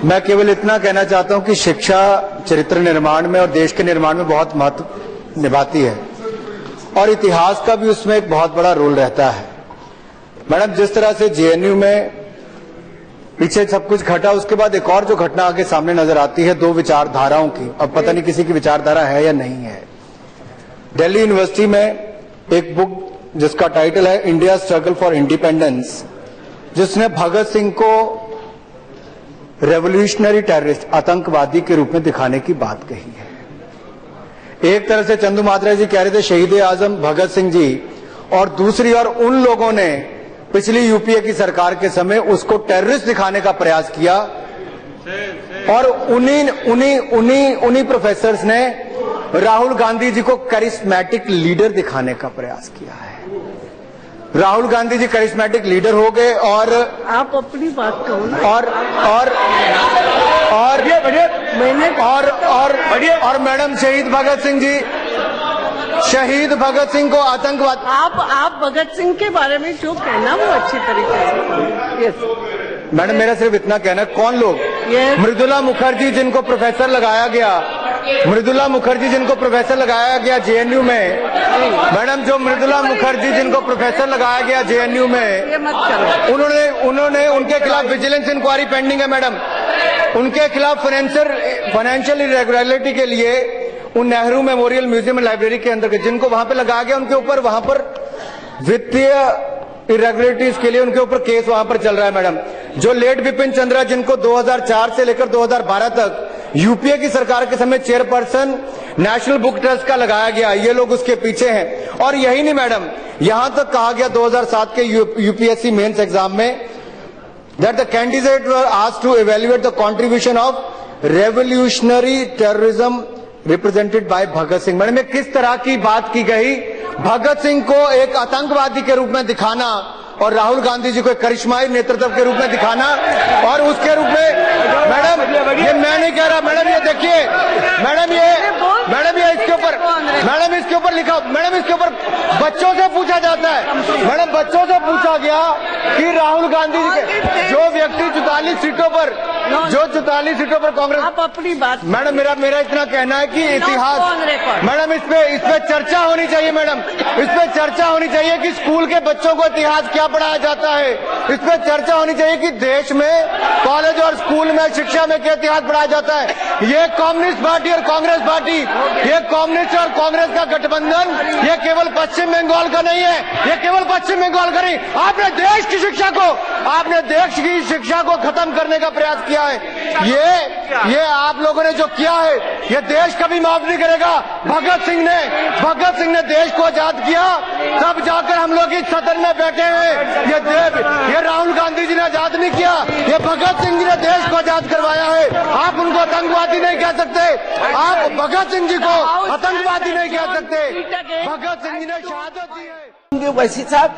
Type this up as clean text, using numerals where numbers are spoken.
मैं केवल इतना कहना चाहता हूं कि शिक्षा चरित्र निर्माण में और देश के निर्माण में बहुत महत्व निभाती है और इतिहास का भी उसमें एक बहुत बड़ा रोल रहता है। मैडम, जिस तरह से जेएनयू में पीछे सब कुछ घटा, उसके बाद एक और जो घटना आगे सामने नजर आती है दो विचारधाराओं की। अब पता नहीं किसी की विचारधारा है या नहीं है। दिल्ली यूनिवर्सिटी में एक बुक जिसका टाइटल है इंडिया स्ट्रगल फॉर इंडिपेंडेंस, जिसने भगत सिंह को रेवोल्यूशनरी टेररिस्ट, आतंकवादी के रूप में दिखाने की बात कही है। एक तरह से चंदू मात्रा जी कह रहे थे शहीद आजम भगत सिंह जी, और दूसरी ओर उन लोगों ने पिछली यूपीए की सरकार के समय उसको टेररिस्ट दिखाने का प्रयास किया और उन्हीं प्रोफेसर्स ने राहुल गांधी जी को करिश्मेटिक लीडर दिखाने का प्रयास किया है। राहुल गांधी जी करिश्मेटिक लीडर हो गए और आप अपनी बात कहो ना। और मैडम शहीद भगत सिंह को आतंकवाद। आप भगत सिंह के बारे में जो कहना वो अच्छी तरीके से। यस मैडम, मेरा सिर्फ इतना कहना है, कौन लोग? मृदुला मुखर्जी जिनको प्रोफेसर लगाया गया जेएनयू में। मैडम, जो मृदुला मुखर्जी जिनको प्रोफेसर लगाया गया जेएनयू में, उन्होंने उनके खिलाफ विजिलेंस इंक्वायरी पेंडिंग है। मैडम, उनके खिलाफ फाइनेंशियल इरेगुलरिटी के लिए उन नेहरू मेमोरियल म्यूजियम लाइब्रेरी के अंदर जिनको वहां पे लगाया गया, उनके ऊपर वहां पर वित्तीय इरेगुलरिटीज के लिए उनके ऊपर केस वहां पर चल रहा है। मैडम, जो लेट विपिन चंद्रा जिनको 2004 से लेकर 2012 तक यूपीए की सरकार के समय चेयरपर्सन नेशनल बुक ट्रस्ट का लगाया गया, ये लोग उसके पीछे हैं। और यही नहीं मैडम, यहां तक कहा गया 2007 के यूपीएससी मेंस एग्जाम में that the candidate were asked to evaluate the contribution of revolutionary terrorism represented by Bhagat Singh. Madam, किस तरह की बात की गई? भगत सिंह को एक आतंकवादी के रूप में दिखाना और राहुल गांधी जी को एक करिश्माई नेतृत्व के रूप में दिखाना, और उसके रूप में मैडम, ये मैं नहीं कह रहा मैडम, ये देखिए मैडम, ये इसके ऊपर लिखा, मैडम इसके ऊपर बच्चों से पूछा जाता है। मैडम, बच्चों से पूछा गया कि राहुल गांधी जी के जो व्यक्ति 44 सीटों पर कांग्रेस। आप अपनी बात। मैडम, मेरा इतना कहना है कि इतिहास, मैडम इस पे चर्चा होनी चाहिए। मैडम, इस पे चर्चा होनी चाहिए कि स्कूल के बच्चों को इतिहास क्या पढ़ाया जाता है। इस पे चर्चा होनी चाहिए कि देश में कॉलेज और स्कूल में शिक्षा में क्या इतिहास पढ़ाया जाता है। ये कम्युनिस्ट पार्टी और कांग्रेस पार्टी, ये कम्युनिस्ट और कांग्रेस का गठबंधन, ये केवल पश्चिम बंगाल का नहीं है, ये केवल पश्चिम बंगाल का नहीं, आपने देश की शिक्षा को खत्म करने का प्रयास किया है। ये आप लोगों ने जो किया है, ये देश कभी माफ नहीं करेगा। भगत सिंह ने देश को आजाद किया, तब जाकर हम लोग इस सदन में बैठे हैं। ये राहुल गांधी जी ने आजाद नहीं किया, ये भगत सिंह जी ने देश को आजाद करवाया है। आप उनको आतंकवादी नहीं कह सकते, आप भगत सिंह जी को आतंकवादी नहीं कह सकते। भगत सिंह जी ने शहादत दी है। वैसी साहब